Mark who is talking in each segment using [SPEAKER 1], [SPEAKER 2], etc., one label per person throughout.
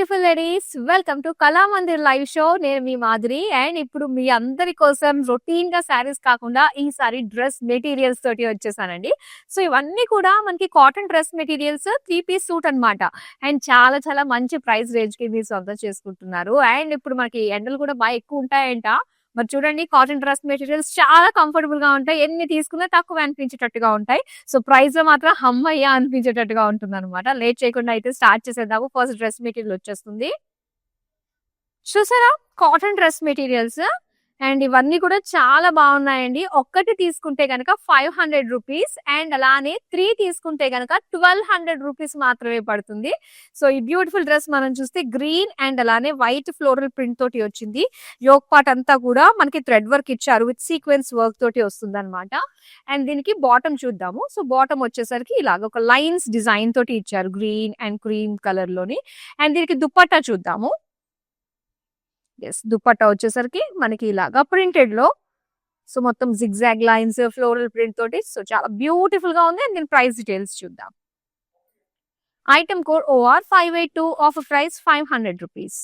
[SPEAKER 1] Beautiful ladies, welcome to Kalamandir live show. నేను మీ Madhuri and ఇప్పుడు మీ అందరి కోసం రొటీన్ గా శారీస్ కాకుండా ఈసారి డ్రెస్ మెటీరియల్స్ తోటి వచ్చేసానండి. సో ఇవన్నీ కూడా మనకి cotton dress materials 3 piece suit అన్నమాట. అండ్ చాలా చాలా మంచి ప్రైస్ రేంజ్ కి మీరు సొంతం చేసుకుంటున్నారు. అండ్ ఇప్పుడు మనకి ఎండలు కూడా బాగా ఎక్కువ ఉంటాయంట. మరి చూడండి, కాటన్ డ్రెస్ మెటీరియల్స్ చాలా కంఫర్టబుల్ గా ఉంటాయి. ఎన్ని తీసుకున్నా తక్కువ అనిపించేటట్టుగా ఉంటాయి. సో ప్రైస్ లో మాత్రం హమ్మయ్య అనిపించేటట్టుగా ఉంటుందన్నమాట. లేట్ చేయకుండా అయితే స్టార్ట్ చేసేద్దాము. ఫస్ట్ డ్రెస్ మెటీరియల్ వచ్చేస్తుంది. చూసారా, కాటన్ డ్రెస్ మెటీరియల్స్ అండ్ ఇవన్నీ కూడా చాలా బాగున్నాయండి. ఒక్కటి తీసుకుంటే గనక 500 రూపీస్ అండ్ అలానే 3 తీసుకుంటే గనక 1200 రూపీస్ మాత్రమే పడుతుంది. సో ఈ బ్యూటిఫుల్ డ్రెస్ మనం చూస్తే గ్రీన్ అండ్ అలానే వైట్ ఫ్లోరల్ ప్రింట్ తోటి వచ్చింది. యోక్ పార్ట్ అంతా కూడా మనకి థ్రెడ్ వర్క్ ఇచ్చారు, విత్ సీక్వెన్స్ వర్క్ తోటి వస్తుంది అనమాట. అండ్ దీనికి బాటమ్ చూద్దాము. సో బాటమ్ వచ్చేసరికి ఇలాగ ఒక లైన్స్ డిజైన్ తోటి ఇచ్చారు, గ్రీన్ అండ్ క్రీమ్ కలర్ లోని. అండ్ దీనికి దుపట్టా చూద్దాము. దుపట్టా వచ్చేసరికి మనకి ఇలాగా ప్రింటెడ్ లో, సో మొత్తం జిగ్జాగ్ లైన్స్ ఫ్లోరల్ ప్రింట్ తోటి, సో చాలా బ్యూటిఫుల్ గా ఉంది. అండ్ దీని ప్రైస్ డీటెయిల్స్ చూద్దాం. Item code OR 582, offer price 500 rupees.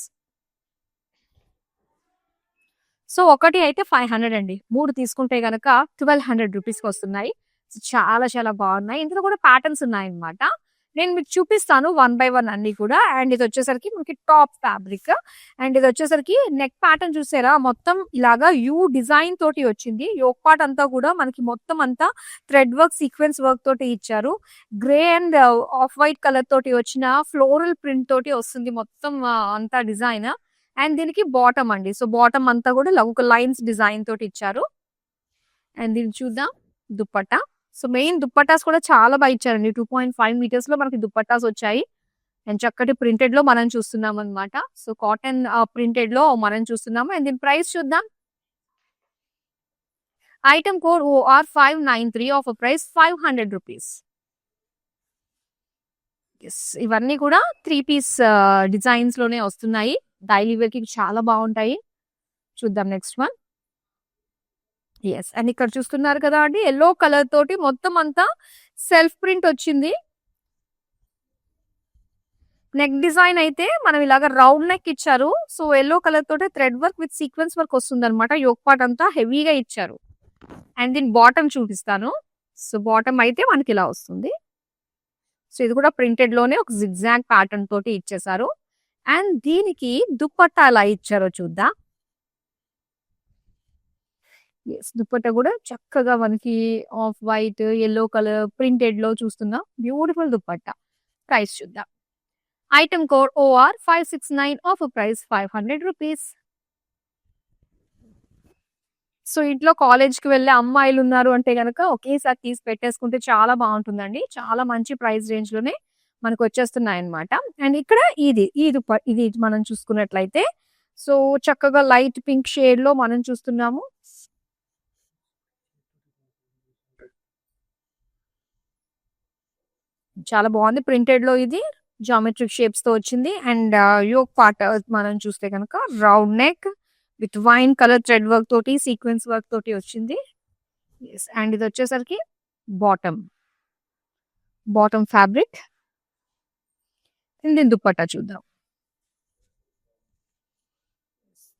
[SPEAKER 1] So ఒకటి అయితే 500 అండి, 3 తీసుకుంటే గనక 1200 రూపీస్ కి వస్తున్నాయి. చాలా చాలా బాగున్నాయి. ఇందులో కూడా ప్యాటర్న్స్ ఉన్నాయి అన్నమాట. నేను మీకు చూపిస్తాను వన్ బై వన్ అన్ని కూడా. అండ్ ఇది వచ్చేసరికి మనకి టాప్ ఫ్యాబ్రిక్. అండ్ ఇది వచ్చేసరికి నెక్ ప్యాటర్న్ చూసారా, మొత్తం ఇలాగా యూ డిజైన్ తోటి వచ్చింది. యోక్ పార్ట్ అంతా కూడా మనకి మొత్తం అంతా థ్రెడ్ వర్క్ సీక్వెన్స్ వర్క్ తోటి ఇచ్చారు. Grey and off white colour తోటి వచ్చిన ఫ్లోరల్ ప్రింట్ తోటి వస్తుంది మొత్తం అంతా డిజైన్. అండ్ దీనికి బాటమ్ అండి. సో బాటమ్ అంతా కూడా ఒక లైన్స్ డిజైన్ తోటి ఇచ్చారు. అండ్ దీన్ని చూద్దాం, దుపట్టా. సో మెయిన్ దుప్పటాస్ కూడా చాలా బాగా ఇచ్చారండి. 2.5 మీటర్స్ లో మనకి దుప్పటాస్ వచ్చాయి. అండ్ చక్కటి ప్రింటెడ్ లో మనం చూస్తున్నాం అనమాట. సో కాటన్ ప్రింటెడ్ లో మనం చూస్తున్నాము. అండ్ దీని ప్రైస్ చూద్దాం. Item code OR 593, offer price 500 rupees. ఇవన్నీ కూడా 3 పీస్ డిజైన్స్ లోనే వస్తున్నాయి. డైలీ వేర్ కి చాలా బాగుంటాయి. చూద్దాం నెక్స్ట్ వన్. అండ్ ఇక్కడ చూస్తున్నారు కదా అండి, ఎల్లో కలర్ తోటి మొత్తం అంతా సెల్ఫ్ ప్రింట్ వచ్చింది. నెక్ డిజైన్ అయితే మనం ఇలాగ రౌండ్ నెక్ ఇచ్చారు. సో ఎల్లో కలర్ తోటి thread work with sequence work వస్తుంది అనమాట. యోక్ పార్ట్ అంతా హెవీగా ఇచ్చారు. అండ్ దీని బాటమ్ చూపిస్తాను. సో బాటమ్ అయితే మనకి ఇలా వస్తుంది. సో ఇది కూడా ప్రింటెడ్ లోనే ఒక జిగ్జాగ్ ప్యాటర్న్ తోటి ఇచ్చేసారు. అండ్ దీనికి దుపట్టా ఎలా ఇచ్చారో చూద్దాం. దుపట్టా కూడా చక్కగా మనకి off white yellow colour printed లో చూస్తున్నాం. బ్యూటిఫుల్ దుపట్టా. ప్రైస్ చూద్దాం. Item code OR 569, offer price 500 rupees. So ఇంట్లో కాలేజ్ కి వెళ్ళే అమ్మాయిలు ఉన్నారు అంటే గనక ఒకేసారి తీసి పెట్టేసుకుంటే చాలా బాగుంటుందండి. చాలా మంచి ప్రైస్ రేంజ్ లోనే మనకు వచ్చేస్తున్నాయి అనమాట. అండ్ ఇక్కడ ఇది మనం చూసుకున్నట్లయితే, సో చక్కగా లైట్ పింక్ షేడ్ లో మనం చూస్తున్నాము. చాలా బాగుంది. ప్రింటెడ్ లో ఇది జామెట్రిక్ షేప్స్ తో వచ్చింది. అండ్ యోక్ పార్ట్ మనం చూస్తే కనుక round neck with wine colour thread work తోటి సీక్వెన్స్ వర్క్ తోటి వచ్చింది. అండ్ ఇది వచ్చేసరికి బాటమ్ ఫ్యాబ్రిక్. దీని దుపట్టా చూద్దాం.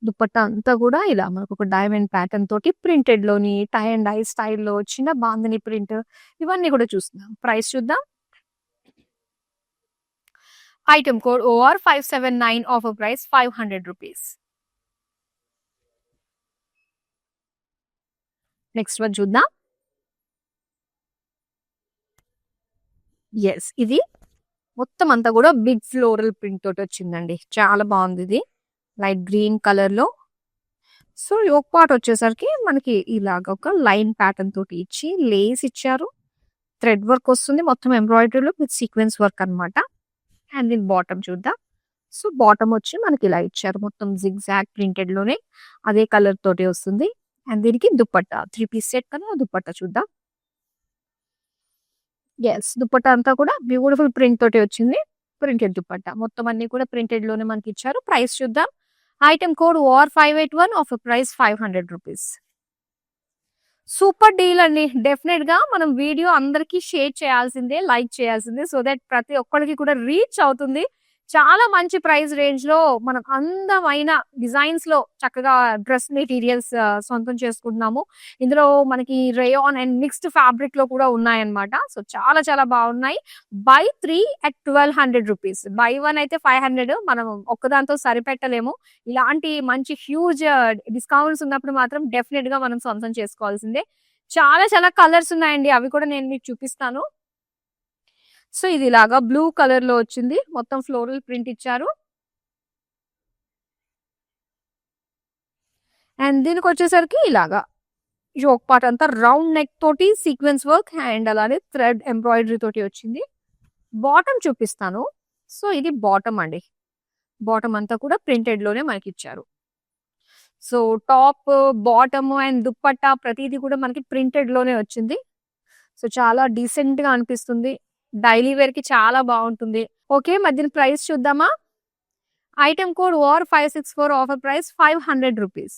[SPEAKER 1] దుపట్టా అంతా కూడా ఇలా మనకు ఒక డైమండ్ ప్యాటర్న్ తోటి ప్రింటెడ్ లోని టై అండ్ డై స్టైల్లో వచ్చిన బాందని ప్రింట్, ఇవన్నీ కూడా చూస్తున్నాం. ప్రైస్ చూద్దాం. Item code OR 579, offer price 500 rupees. Next one చూద్దాం. ఇది మొత్తం అంతా కూడా బిగ్ ఫ్లోరల్ ప్రింట్ తోటి వచ్చిందండి. చాలా బాగుంది. ఇది లైట్ గ్రీన్ కలర్ లో. సో యోక్ పార్ట్ వచ్చేసరికి మనకి ఇలాగ ఒక లైన్ ప్యాటర్న్ తోటి ఇచ్చి లేస్ ఇచ్చారు. థ్రెడ్ వర్క్ వస్తుంది మొత్తం ఎంబ్రాయిడరీలో విత్ సీక్వెన్స్ వర్క్ అనమాట. అండ్ దీని బాటమ్ చూద్దాం. సో బాటమ్ వచ్చి మనకి ఇలా ఇచ్చారు, మొత్తం జిగ్జాగ్ ప్రింటెడ్ లోనే అదే కలర్ తోటి వస్తుంది. అండ్ దీనికి దుపట్టా 3 పీస్ సెట్ కదా, దుపట్టా చూద్దాం. దుపట్టా అంతా కూడా బ్యూటిఫుల్ ప్రింట్ తోటి వచ్చింది. ప్రింటెడ్ దుపట్టా మొత్తం అన్ని కూడా ప్రింటెడ్ లోనే మనకి ఇచ్చారు. ప్రైస్ చూద్దాం. Item code OR 581, offer price 500 rupees. Super deal అండి. డెఫినెట్ గా మనం వీడియో అందరికి షేర్ చేయాల్సిందే, లైక్ చేయాల్సిందే, సో దట్ ప్రతి ఒక్కరికి కూడా రీచ్ అవుతుంది. చాలా మంచి ప్రైస్ రేంజ్‌లో మనం అందమైన డిజైన్స్‌లో చక్కగా డ్రెస్ మెటీరియల్స్ సొంతం చేసుకుంటున్నాము. ఇందులో మనకి రేయాన్ అండ్ మిక్స్డ్ ఫ్యాబ్రిక్‌లో కూడా ఉన్నాయన్నమాట. సో, చాలా చాలా బాగున్నాయి. By 3 at ₹1200. బై 1 అయితే 500 మనం ఒక్కదాంతో సరిపెట్టలేము. ఇలాంటి మంచి హ్యూజ్ డిస్కౌంట్స్ ఉన్నప్పుడు మాత్రం డెఫినిట్‌గా మనం సొంతం చేసుకోవాల్సిందే. చాలా చాలా కలర్స్ ఉన్నాయండి. అవి కూడా నేను మీకు చూపిస్తాను. సో, ఇది ఇలాగా బ్లూ కలర్‌లో వచ్చింది. మొత్తం ఫ్లోరల్ ప్రింట్ ఇచ్చారు. అండ్ దీనికొచ్చేసరికి ఇలాగా యోక్ పార్ట్ అంతా రౌండ్ నెక్ తోటి సీక్వెన్స్ వర్క్ అండ్ అలానే థ్రెడ్ ఎంబ్రాయిడరీ తోటి వచ్చింది. బాటమ్ చూపిస్తాను. సో, ఇది బాటమ్ అండి. బాటమ్ అంతా కూడా ప్రింటెడ్ లోనే మనకిచ్చారు. So, top, bottom and dupatta ప్రతీది కూడా మనకి ప్రింటెడ్ లోనే వచ్చింది. సో, చాలా డీసెంట్‌గా అనిపిస్తుంది. డైలీ వేర్‌కి చాలా బావుంటుంది. ఓకే. మరి దీని ప్రైస్ చూద్దామా? Item code WAR564 offer price ₹500.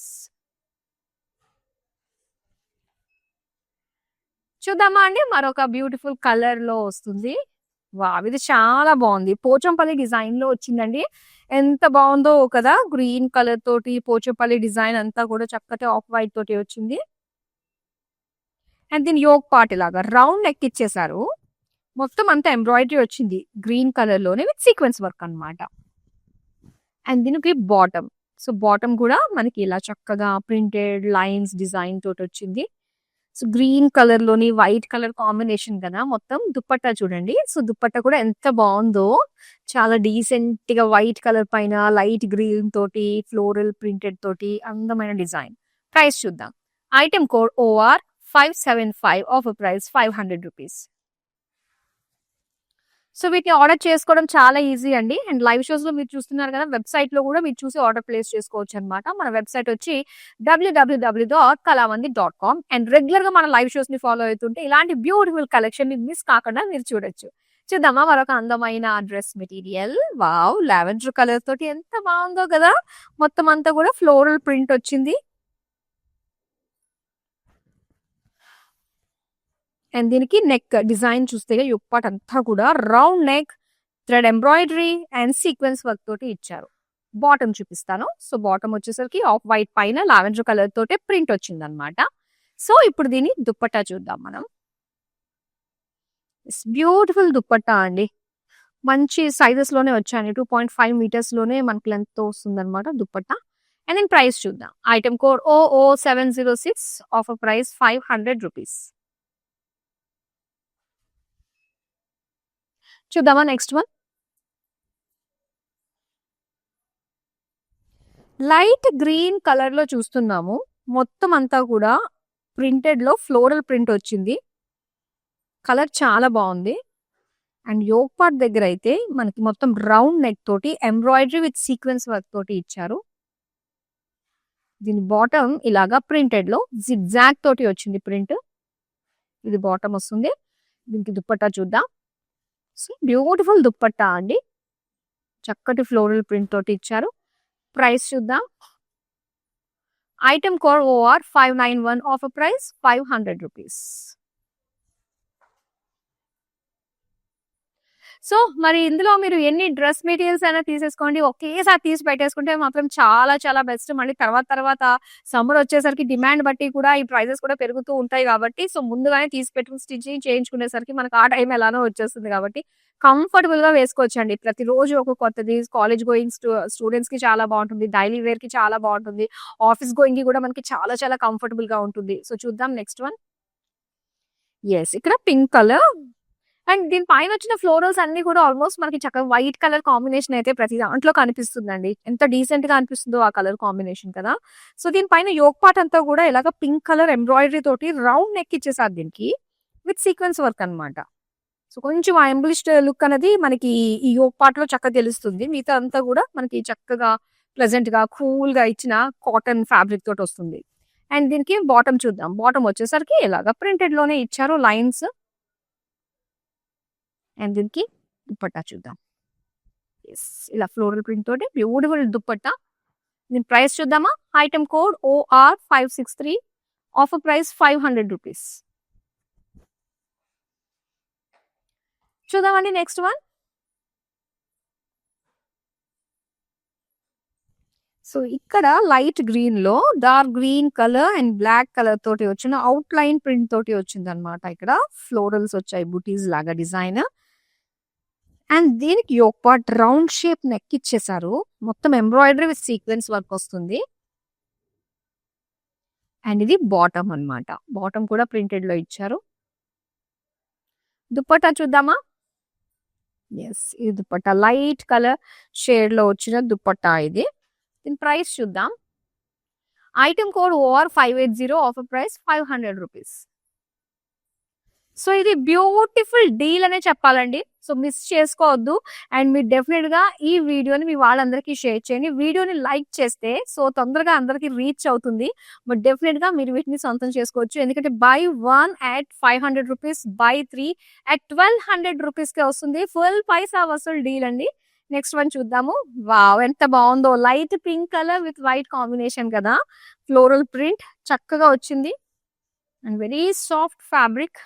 [SPEAKER 1] చూద్దామా అండి? మరొక బ్యూటిఫుల్ కలర్‌లో వస్తుంది. వావ్! ఇది చాలా బావుంది. పోచంపల్లి డిజైన్‌లో వచ్చిందండి. ఎంత బావుందో కదా! గ్రీన్ కలర్ తోటి పోచంపల్లి డిజైన్ అంతా కూడా చక్కటి ఆఫ్ వైట్ తోటి వచ్చింది. అండ్ దీని యోక్ పార్ట్ ఇలాగా రౌండ్ నెక్ ఇచ్చేసారు. మొత్తం అంతా ఎంబ్రాయిడరీ వచ్చింది. గ్రీన్ కలర్‌లోనే విత్ సీక్వెన్స్ వర్క్ అన్నమాట. అండ్ దీనికి బాటమ్. సో, బాటమ్ కూడా మనకి ఇలా చక్కగా ప్రింటెడ్ లైన్స్ డిజైన్ తోటొచ్చింది. సో, గ్రీన్ కలర్‌లోని వైట్ కలర్ కాంబినేషన్ కదా! మొత్తం దుపట్టా చూడండి. సో, దుపట్టా కూడా ఎంత బావుందో. చాలా డీసెంట్‌గా వైట్ కలర్ పైన లైట్ గ్రీన్ తోటి ఫ్లోరల్ ప్రింటెడ్ తోటి అందమైన డిజైన్. ప్రైస్ చూద్దాం. Item code OR575 offer price ₹500. So, వీటిని ఆర్డర్ చేసుకోవడం చాలా ఈజీ అండి. అండ్ లైవ్ షోస్‌లో మీరు చూస్తున్నారు కదా! వెబ్‌సైట్‌లో కూడా మీరు చూసి ఆర్డర్ ప్లేస్ చేసుకోవచ్చనమాట. మన వెబ్‌సైట్ వచ్చి www.kalamandir.com అండ్ రెగ్యులర్‌గా మన లైవ్ షోస్‌ని ఫాలో అవుతుంటే ఇలాంటి బ్యూటిఫుల్ కలెక్షన్‌ని మిస్ కాకుండా మీరు చూడొచ్చు. చూద్దామా మరొక అందమైన dress material. Wow! Lavender colour తోటి ఎంత బావుందో కదా! మొత్తం అంతా కూడా ఫ్లోరల్ ప్రింట్ వచ్చింది. అండ్ దీనికి నెక్ డిజైన్ చూస్తే యోక్ పార్ట్ అంతా కూడా round neck, thread embroidery and sequence work తోటి ఇచ్చారు. బాటమ్ చూపిస్తాను. సో, బాటమ్ వచ్చేసరికి ఆఫ్ వైట్ పైన లావెండర్ కలర్ తోటే ప్రింట్ వచ్చిందనమాట. సో, ఇప్పుడు దీని దుప్పట్టా చూద్దాం మనం. బ్యూటిఫుల్ దుప్పట్టా అండి. మంచి సైజెస్ లోనే వచ్చాయండి. 2.5 మీటర్స్ లోనే మనకి లెంత్ తో వస్తుందన్నమాట దుప్పట్టా. అండ్ దీని ప్రైస్ చూద్దాం. Item code OO706 offer price ₹500. చూద్దామా next one. Light green colour లో చూస్తున్నాము. మొత్తం అంతా కూడా ప్రింటెడ్ లో ఫ్లోరల్ ప్రింట్ వచ్చింది. కలర్ చాలా బాగుంది. అండ్ యోక్ పార్ట్ దగ్గర అయితే మనకి మొత్తం రౌండ్ నెక్ తోటి ఎంబ్రాయిడరీ విత్ సీక్వెన్స్ వర్క్ తోటి ఇచ్చారు. దీని బాటమ్ ఇలాగా ప్రింటెడ్ లో జిగ్జాగ్ తోటి వచ్చింది ప్రింట్. ఇది బాటమ్ వస్తుంది. దీనికి దుప్పట్టా చూద్దాం. బ్యూటిఫుల్ దుప్పట్టా అండి. చక్కటి ఫ్లోరల్ ప్రింట్ తోటి ఇచ్చారు. ప్రైస్ చూద్దాం. Item code OR591 offer price ₹500. So, మరి ఇందులో మీరు ఎన్ని డ్రెస్ మెటీరియల్స్ అయినా తీసేసుకోండి. ఒకేసారి తీసి పెట్టేసుకుంటే మాత్రం చాలా చాలా బెస్ట్. మళ్ళీ తర్వాత సమ్మర్ వచ్చేసరికి డిమాండ్ బట్టి కూడా ఈ ప్రైజెస్ కూడా పెరుగుతూ ఉంటాయి కాబట్టి, సో, ముందుగానే తీసి పెట్టుకొని స్టిచింగ్ చేయించుకునేసరికి మనకు ఆ టైం ఎలానో వచ్చేస్తుంది కాబట్టి కంఫర్టబుల్‌గా వేసుకోవచ్చండి. ప్రతిరోజు ఒక కొత్తది కాలేజ్ గోయింగ్ స్టూడెంట్స్‌కి చాలా బావుంటుంది. డైలీ వేర్‌కి చాలా బావుంటుంది. ఆఫీస్ గోయింగ్‌కి కూడా మనకి చాలా చాలా కంఫర్టబుల్‌గా ఉంటుంది. సో, చూద్దాం నెక్స్ట్ వన్. యెస్. ఇక్కడ పింక్ కలర్ అండ్ దీని పైన వచ్చిన ఫ్లోరల్స్ అన్ని కూడా ఆల్మోస్ట్ మనకి చక్కగా వైట్ కలర్ కాంబినేషన్ అయితే ప్రతి దాంట్లో కనిపిస్తుందండి. ఎంత డీసెంట్ గా అనిపిస్తుందో ఆ కలర్ కాంబినేషన్ కదా! సో, దీనిపైన యోక్ పార్ట్ అంతా కూడా ఇలాగ పింక్ కలర్ ఎంబ్రాయిడరీ తోటి రౌండ్ నెక్ ఇచ్చేసారు దీనికి. విత్ సీక్వెన్స్ వర్క్ అన్నమాట. సో, కొంచెం ఆ ఎంబ్లిష్డ్ లుక్ అనేది మనకి ఈ యోక్ పార్ట్‌లో చక్కగా తెలుస్తుంది. మిగతా అంతా కూడా మనకి చక్కగా ప్లెజెంట్‌గా, కూల్‌గా ఇచ్చిన కాటన్ ఫ్యాబ్రిక్ తోటి వస్తుంది. అండ్ దీనికి బాటమ్ చూద్దాం. బాటమ్ వచ్చేసరికి ఇలాగ ప్రింటెడ్ లోనే ఇచ్చారు లైన్స్. అండ్ దీనికి దుప్పట్టా చూద్దాం. యెస్. ఇలా ఫ్లోరల్ ప్రింట్ తోటి బ్యూటిఫుల్ దుప్పట్టా. దీని ప్రైస్ చూద్దామా? Item code OR563 offer price ₹500. చూద్దామండి నెక్స్ట్ వన్. సో ఇక్కడ లైట్ గ్రీన్ లో dark green colour and black colour తోటి వచ్చిన అవుట్ లైన్ ప్రింట్ తోటి వచ్చింది అనమాట. ఇక్కడ ఫ్లోరల్స్ వచ్చాయి, బుటీస్ లాగా డిజైన్. అండ్ దీనికి yoke part round shape neck ఇచ్చేసారు. మొత్తం ఎంబ్రాయిడరీ విత్ సీక్వెన్స్ వర్క్ వస్తుంది. అండ్ ఇది బాటమ్ అన్నమాట. బాటమ్ కూడా ప్రింటెడ్ లో ఇచ్చారు. దుపట్టా చూద్దామా? ఎస్, ఇది దుపట్టా లైట్ కలర్ షేడ్ లో వచ్చిన దుపట్టా ఇది. దీని ప్రైస్ చూద్దాం. Item code OR580, offer price 500 rupees. So ఇది బ్యూటిఫుల్ డీల్ అనే చెప్పాలండి. సో మిస్ చేసుకోవద్దు. అండ్ మీరు డెఫినెట్ గా ఈ వీడియోని మీ వాళ్ళందరికీ షేర్ చేయండి. వీడియోని లైక్ చేస్తే సో తొందరగా అందరికి రీచ్ అవుతుంది. బట్ డెఫినెట్ గా మీరు వీటిని సొంతం చేసుకోవచ్చు. ఎందుకంటే buy 1 at 500 rupees, buy 3 at 1200 rupees కే వస్తుంది. ఫుల్ పైసా వసూలు డీల్ అండి. నెక్స్ట్ వన్ చూద్దాము. వావ్, ఎంత బాగుందో! Light pink colour with white combination కదా. ఫ్లోరల్ ప్రింట్ చక్కగా వచ్చింది and very soft fabric.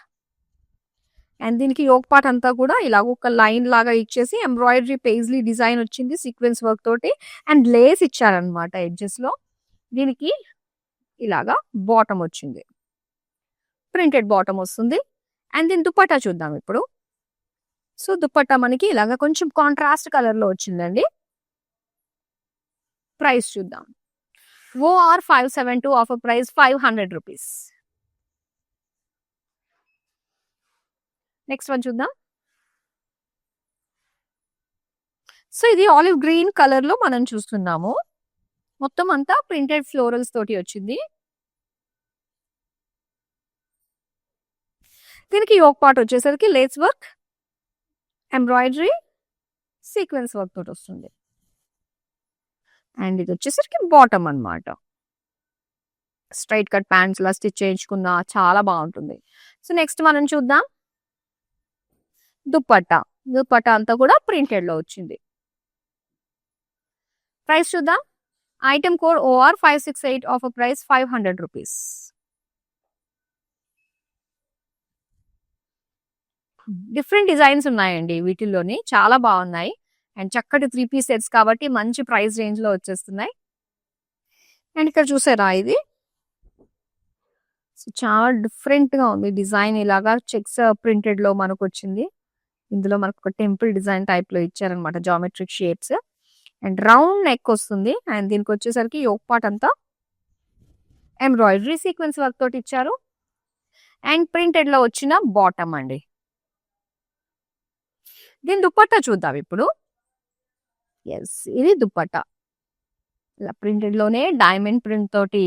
[SPEAKER 1] And దీనికి యోక్ పార్ట్ అంతా కూడా ఇలా ఒక లైన్ లాగా ఇచ్చేసి ఎంబ్రాయిడరీ పేజ్లీ డిజైన్ వచ్చింది సీక్వెన్స్ వర్క్ తోటి. అండ్ లేస్ ఇచ్చారనమాట ఎడ్జెస్ లో. దీనికి ఇలాగా బాటమ్ వచ్చింది, ప్రింటెడ్ బాటమ్ వస్తుంది. అండ్ దీని దుపట్టా చూద్దాం ఇప్పుడు. సో దుపట్టా మనకి ఇలాగా కొంచెం కాంట్రాస్ట్ కలర్ లో వచ్చిందండి. ప్రైస్ చూద్దాం. OR572, offer price 500 rupees. Next one చూద్దాం. సో ఇది ఆలివ్ గ్రీన్ కలర్ లో మనం చూస్తున్నాము. మొత్తం అంతా ప్రింటెడ్ ఫ్లోరల్స్ తోటి వచ్చింది. దీనికి యోక్ పార్ట్ వచ్చేసరికి lace work, embroidery, sequence work తోటి వస్తుంది. అండ్ ఇది వచ్చేసరికి బాటమ్ అన్నమాట. స్ట్రైట్ కట్ ప్యాంట్స్ లా స్టిచ్ చేయించుకున్నా చాలా బాగుంటుంది. సో నెక్స్ట్ మనం చూద్దాం దుపట్టా. దుపట్టా అంతా కూడా ప్రింటెడ్ లో వచ్చింది. ప్రైస్ చూద్దాం. Item code OR568, offer price 500 rupees. Different designs ఉన్నాయండి వీటిల్లోని, చాలా బాగున్నాయి. అండ్ చక్కటి 3 పీస్ సెట్స్ కాబట్టి మంచి ప్రైస్ రేంజ్ లో వచ్చేస్తున్నాయి. అండ్ ఇక్కడ చూసారా, ఇది చాలా డిఫరెంట్ గా ఉంది డిజైన్. ఇలాగా చెక్స్ ప్రింటెడ్ లో మనకు వచ్చింది. ఇందులో మనకు ఒక టెంపుల్ డిజైన్ టైప్ లో ఇచ్చారనమాట, geometric shapes. And round neck వస్తుంది. అండ్ దీనికి వచ్చేసరికి యోక్ పార్ట్ అంతా ఎంబ్రాయిడరీ సీక్వెన్స్ వర్క్ తోటి ఇచ్చారు. అండ్ ప్రింటెడ్ లో వచ్చిన బాటమ్ అండి. దీని దుపట్టా చూద్దాం ఇప్పుడు. ఎస్, ఇది దుపట్టా. ఇలా ప్రింటెడ్ లోనే డైమండ్ ప్రింట్ తోటి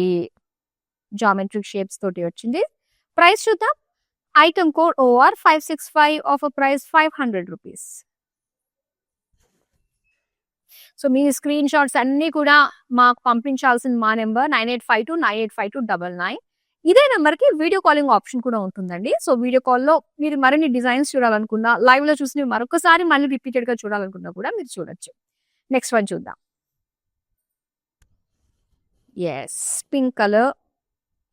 [SPEAKER 1] జామెట్రిక్ షేప్స్ తోటి వచ్చింది. ప్రైస్ చూద్దాం. Item code OR565, offer price 500 rupees. So మీ స్క్రీన్ షాట్స్ అన్ని కూడా మాకు పంపించాల్సిన మా నెంబర్ 9852985299. ఇదే నెంబర్ కి వీడియో కాలింగ్ ఆప్షన్ కూడా ఉంటుందండి. సో వీడియో కాల్లో మీరు మరిన్ని డిజైన్స్ చూడాలనుకున్నా, లైవ్ లో చూసి మరొకసారి మళ్ళీ రిపీటెడ్ గా చూడాలనుకున్నా కూడా మీరు చూడొచ్చు. నెక్స్ట్ వన్ చూద్దాం. Yes, pink colour.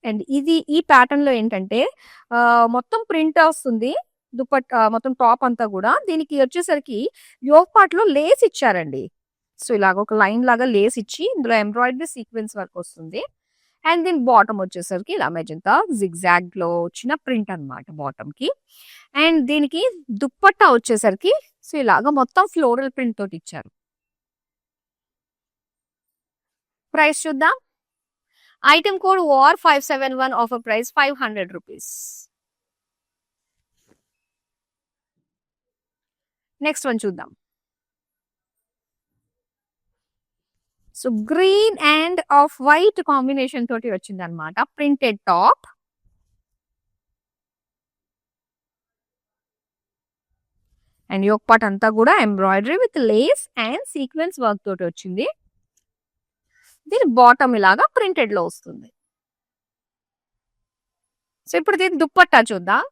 [SPEAKER 1] అండ్ ఇది ఈ ప్యాటర్న్ లో ఏంటంటే మొత్తం ప్రింట్ వస్తుంది దుపట్టా, మొత్తం టాప్ అంతా కూడా. దీనికి వచ్చేసరికి యోక్ పార్ట్ లో లేస్ ఇచ్చారండి. సో ఇలాగ ఒక లైన్ లాగా లేస్ ఇచ్చి ఇందులో ఎంబ్రాయిడరీ సీక్వెన్స్ వర్క్ వస్తుంది. అండ్ దీని బాటమ్ వచ్చేసరికి ఇలా మెజంతా జిగ్జాగ్ లో వచ్చిన ప్రింట్ అన్నమాట బాటమ్ కి. అండ్ దీనికి దుపట్టా వచ్చేసరికి సో ఇలాగ మొత్తం ఫ్లోరల్ ప్రింట్ తోటి ఇచ్చారు. ప్రైస్ చూద్దాం. Item code OR571, offer price 500 rupees. Next one చూద్దాం. So green and off white combination తోటి వచ్చింది అనమాట, printed top. And yoke part అంతా కూడా embroidery with lace and sequence work తోటి వచ్చింది. దీని బాటమ్ ఇలాగా ప్రింటెడ్ లో వస్తుంది. సో ఇప్పుడు దీని దుపట్టా చూద్దాం.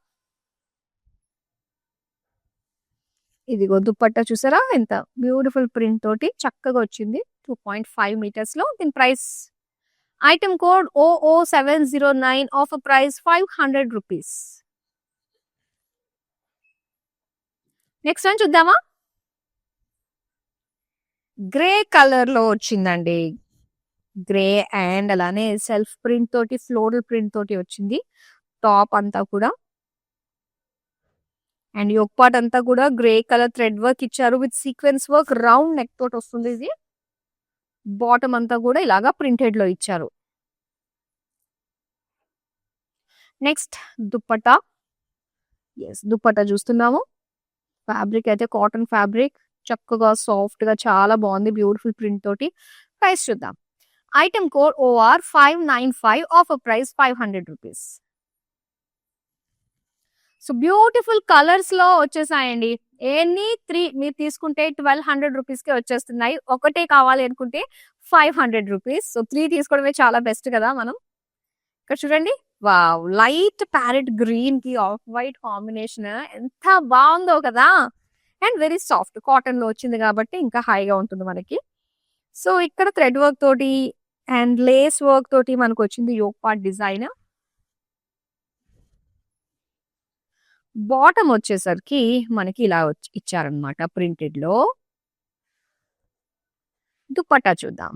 [SPEAKER 1] ఇదిగో దుపట్టా చూసారా, ఎంత బ్యూటిఫుల్ ప్రింట్ తోటి చక్కగా వచ్చింది. 2.5 మీటర్స్ లో. దీని price item code OO709, offer price 500 rupees. Next one చూద్దామా. గ్రే కలర్ లో వచ్చిందండి. గ్రే అండ్ అలానే సెల్ఫ్ ప్రింట్ తోటి ఫ్లోరల్ ప్రింట్ తోటి వచ్చింది టాప్ అంతా కూడా. అండ్ యోక్ పార్ట్ అంతా కూడా గ్రే కలర్ థ్రెడ్ వర్క్ ఇచ్చారు with sequence work, round neck తోటి వస్తుంది ఇది. బాటమ్ అంతా కూడా ఇలాగా ప్రింటెడ్ లో ఇచ్చారు. నెక్స్ట్ దుప్పట్టా. ఎస్, దుప్పట్టా చూస్తున్నాము. ఫ్యాబ్రిక్ అయితే కాటన్ ఫ్యాబ్రిక్, చక్కగా సాఫ్ట్ గా చాలా బాగుంది, బ్యూటిఫుల్ ప్రింట్ తోటి. ప్రైస్ చూద్దాం. Item code OR 595, offer price 500 rupees. So beautiful colours లో వచ్చేసాయండి. ఎనీ 3 మీరు తీసుకుంటే 1200 రూపీస్ కి వచ్చేస్తున్నాయి. ఒకటే కావాలి అనుకుంటే 500 రూపీస్. సో 3 తీసుకోవడమే చాలా బెస్ట్ కదా మనం. ఇక్కడ చూడండి, వావ్, లైట్ ప్యారెట్ గ్రీన్ కి ఆఫ్ వైట్ కాంబినేషన్ ఎంత బాగుందో కదా. అండ్ వెరీ సాఫ్ట్ కాటన్ లో వచ్చింది కాబట్టి ఇంకా హాయిగా ఉంటుంది మనకి. సో ఇక్కడ థ్రెడ్ వర్క్ తోటి అండ్ లేస్ వర్క్ తోటి మనకు వచ్చింది యోక్ పార్ట్ డిజైన్. బాటమ్ వచ్చేసరికి మనకి ఇలా ఇచ్చారనమాట ప్రింటెడ్ లో. దుప్పట్టా చూద్దాం.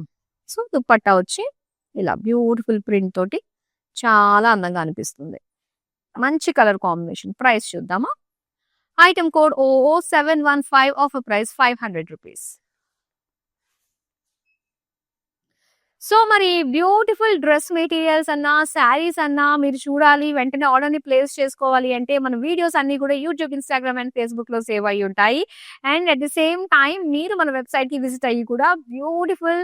[SPEAKER 1] సో దుప్పట్టా వచ్చి ఇలా బ్యూటిఫుల్ ప్రింట్ తోటి చాలా అందంగా అనిపిస్తుంది. మంచి కలర్ కాంబినేషన్. ప్రైస్ చూద్దామా. Item code OO715, offer price 500 rupees. So మరి బ్యూటిఫుల్ డ్రెస్ మెటీరియల్స్ అన్నా శారీస్ అన్నా మీరు చూడాలి, వెంటనే ఆర్డర్ ని ప్లేస్ చేసుకోవాలి అంటే మన వీడియోస్ అన్ని కూడా యూట్యూబ్, ఇన్స్టాగ్రామ్ అండ్ ఫేస్బుక్ లో సేవ్ అయ్యి ఉంటాయి. And at the same time మీరు మన వెబ్సైట్ కి విజిట్ అయ్యి కూడా బ్యూటిఫుల్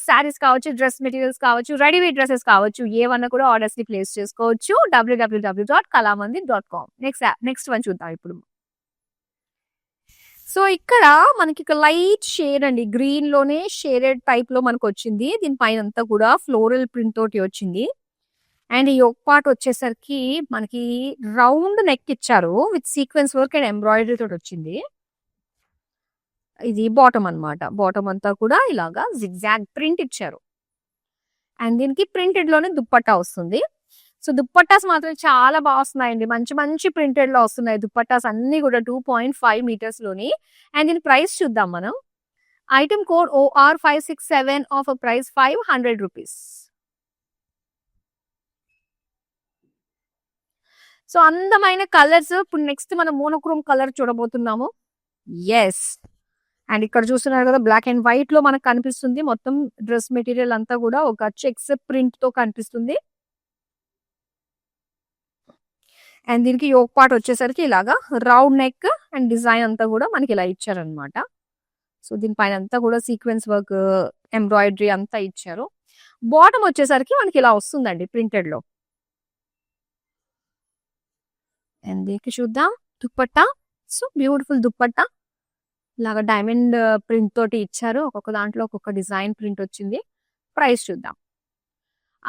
[SPEAKER 1] శారీస్ కావచ్చు, డ్రెస్ మెటీరియల్స్ కావచ్చు, రెడీమేడ్ డ్రెస్సెస్ కావచ్చు, ఏమన్నా కూడా ఆర్డర్స్ ని ప్లేస్ చేసుకోవచ్చు www.kalamandir.com. నెక్స్ట్ వన్ చూద్దాం ఇప్పుడు. సో ఇక్కడ మనకి లైట్ షేడ్ అండి, గ్రీన్ లోనే షేడెడ్ టైప్ లో మనకు వచ్చింది. దీనిపైన అంతా కూడా ఫ్లోరల్ ప్రింట్ తోటి వచ్చింది. అండ్ ఈ యోక్ పార్ట్ వచ్చేసరికి మనకి రౌండ్ నెక్ ఇచ్చారు with sequence work and embroidery తోటి వచ్చింది. ఇది బాటమ్ అన్నమాట. బాటమ్ అంతా కూడా ఇలాగా జిగ్జాగ్ ప్రింట్ ఇచ్చారు. అండ్ దీనికి ప్రింటెడ్ లోనే దుప్పట్టా వస్తుంది. సో దుప్పట్టాస్ మాత్రం చాలా బాగా వస్తున్నాయండి, మంచి మంచి ప్రింటెడ్ లో వస్తున్నాయి దుప్పట్టాస్ అన్ని కూడా 2.5 మీటర్స్ లోని. అండ్ దీని ప్రైస్ చూద్దాం మనం. Item code OR567, offer price 500 rupees. So అందమైన కలర్స్. ఇప్పుడు నెక్స్ట్ మనం మోనోక్రోమ్ కలర్ చూడబోతున్నాము. ఎస్, అండ్ ఇక్కడ చూస్తున్నారు కదా, బ్లాక్ అండ్ వైట్ లో మనకు కనిపిస్తుంది. మొత్తం డ్రెస్ మెటీరియల్ అంతా కూడా ఒక చెక్స్ ప్రింట్ తో కనిపిస్తుంది. అండ్ దీనికి యోక్ పార్ట్ వచ్చేసరికి ఇలాగా రౌండ్ నెక్ అండ్ డిజైన్ అంతా కూడా మనకి ఇలా ఇచ్చారనమాట. సో దీనిపైన అంతా కూడా సీక్వెన్స్ వర్క్, ఎంబ్రాయిడరీ అంతా ఇచ్చారు. బాటమ్ వచ్చేసరికి మనకి ఇలా వస్తుందండి ప్రింటెడ్ లో. అండ్ దీనికి చూద్దాం దుప్పట్టా. సో బ్యూటిఫుల్ దుప్పట్టా, ఇలాగా డైమండ్ ప్రింట్ తోటి ఇచ్చారు. ఒక్కొక్క దాంట్లో ఒక్కొక్క డిజైన్ ప్రింట్ వచ్చింది. ప్రైస్ చూద్దాం.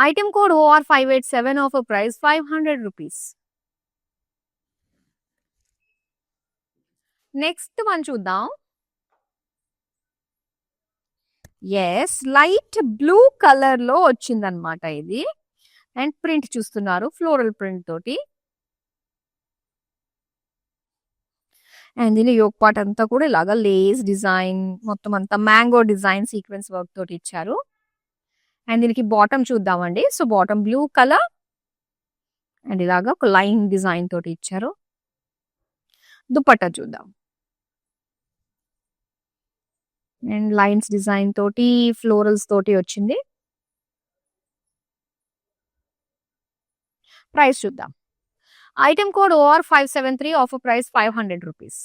[SPEAKER 1] Item code OR587, offer price 500 rupees. Next one చూద్దాం. ఎస్, లైట్ బ్లూ కలర్ లో వచ్చిందనమాట ఇది. అండ్ ప్రింట్ చూస్తున్నారు ఫ్లోరల్ ప్రింట్ తోటి. అండ్ దీని యోక్ పార్ట్ అంతా కూడా ఇలాగా లేస్ డిజైన్, మొత్తం అంతా మ్యాంగో డిజైన్ సీక్వెన్స్ వర్క్ తోటి ఇచ్చారు. అండ్ దీనికి బాటమ్ చూద్దామండి. So bottom blue colour and ఇలాగా ఒక లైన్ డిజైన్ తోటి ఇచ్చారు. దుపట్టా చూద్దాం. అండ్ లైన్స్ డిజైన్ తోటి ఫ్లోరల్స్ తోటి వచ్చింది. ప్రైస్ చూద్దాం. Item code OR573, offer price 500 rupees.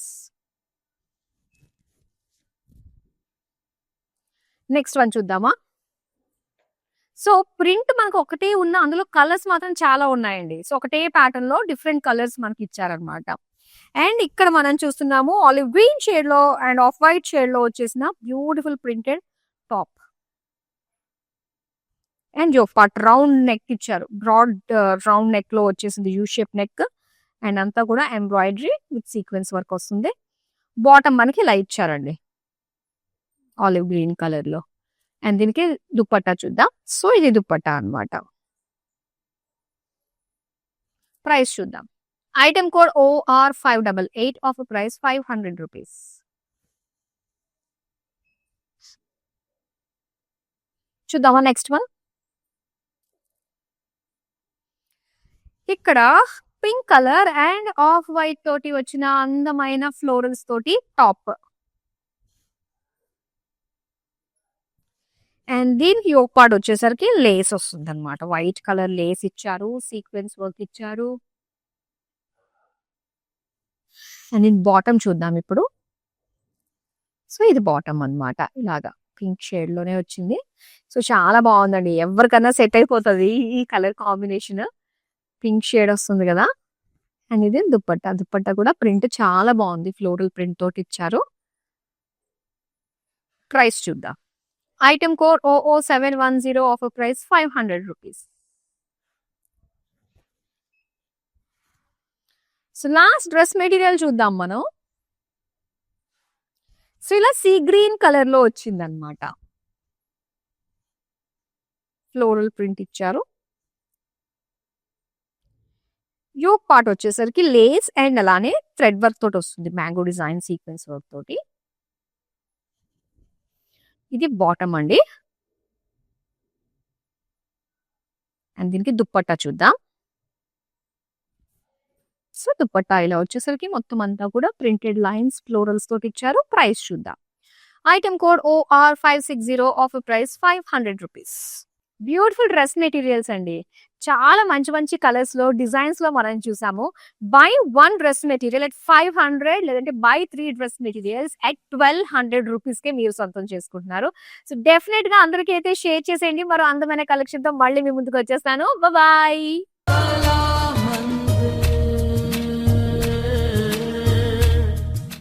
[SPEAKER 1] Next one చూద్దామా. సో ప్రింట్ మనకు ఒకటే ఉన్న, అందులో కలర్స్ మాత్రం చాలా ఉన్నాయండి. సో ఒకటే ప్యాటర్న్ లో డిఫరెంట్ కలర్స్ మనకి ఇచ్చారనమాట. అండ్ ఇక్కడ మనం చూస్తున్నాము ఆలివ్ గ్రీన్ షేడ్ లో అండ్ ఆఫ్ వైట్ షేడ్ లో వచ్చేసిన beautiful printed top. And yoke part round neck ఇచ్చారు, బ్రాడ్ రౌండ్ నెక్ లో వచ్చేసింది యూ షేప్ నెక్. అండ్ అంతా కూడా ఎంబ్రాయిడరీ విత్ సీక్వెన్స్ వర్క్ వస్తుంది. బాటమ్ మనకి ఇలా ఇచ్చారండి ఆలివ్ గ్రీన్ కలర్ లో. అండ్ దీనికి దుప్పట్టా చూద్దాం. సో ఇది దుప్పట్టా అన్నమాట. ప్రైస్ చూద్దాం. Item code OR588, offer price 500 rupees. చూద్దామా నెక్స్ట్ వన్. ఇక్కడ pink colour and off white తోటి వచ్చిన అందమైన ఫ్లోరల్స్ తోటి టాప్. అండ్ దీనికి యోక్ పార్ట్ వచ్చేసరికి లేస్ వస్తుంది అనమాట. వైట్ కలర్ లేస్ ఇచ్చారు, సీక్వెన్స్ వర్క్ ఇచ్చారు. అండ్ దీని బాటమ్ చూద్దాం ఇప్పుడు. సో ఇది బాటమ్ అన్నమాట, ఇలాగా పింక్ షేడ్ లోనే వచ్చింది. సో చాలా బాగుందండి, ఎవరికన్నా సెట్ అయిపోతుంది ఈ కలర్ కాంబినేషన్. పింక్ షేడ్ వస్తుంది కదా. అండ్ ఇది దుప్పట్టా. దుప్పట్టా కూడా ప్రింట్ చాలా బాగుంది, ఫ్లోరల్ ప్రింట్ తోటి ఇచ్చారు. ప్రైస్ చూద్దాం. Item code 00710, offer price 500 rupees. So last dress material చూద్దాం మనం. సో ఇలా సీ గ్రీన్ కలర్ లో వచ్చింది అనమాట. ఫ్లోరల్ ప్రింట్ ఇచ్చారు. యోక్ పార్ట్ వచ్చేసరికి లేస్ అండ్ అలానే థ్రెడ్ వర్క్ తోటి వస్తుంది, మ్యాంగో డిజైన్ సీక్వెన్స్ వర్క్ తోటి. ఇది బాటమ్ అండి. అండ్ దీనికి దుప్పట్టా చూద్దాం. సో దుప్పట్టా ఇలా వచ్చేసరికి మొత్తం అంతా కూడా ప్రింటెడ్ లైన్స్ ఫ్లోరల్స్ తోటి ఇచ్చారు. ప్రైస్ చూద్దాం. Item code OR560, offer price 500 rupees. Beautiful dress materials అండి, చాలా మంచి మంచి కలర్స్ లో డిజైన్స్ లో మనం చూసాము. బై 1 డ్రెస్ మెటీరియల్ at 500, లేదంటే buy 3 dress materials at 1200 rupees కే మీరు సొంతం చేసుకుంటున్నారు. సో డెఫినెట్ గా అందరికీ అయితే షేర్ చేసేయండి. మరో అందమైన కలెక్షన్ తో మళ్ళీ మీ ముందుకు వచ్చేస్తాను. బాయ్.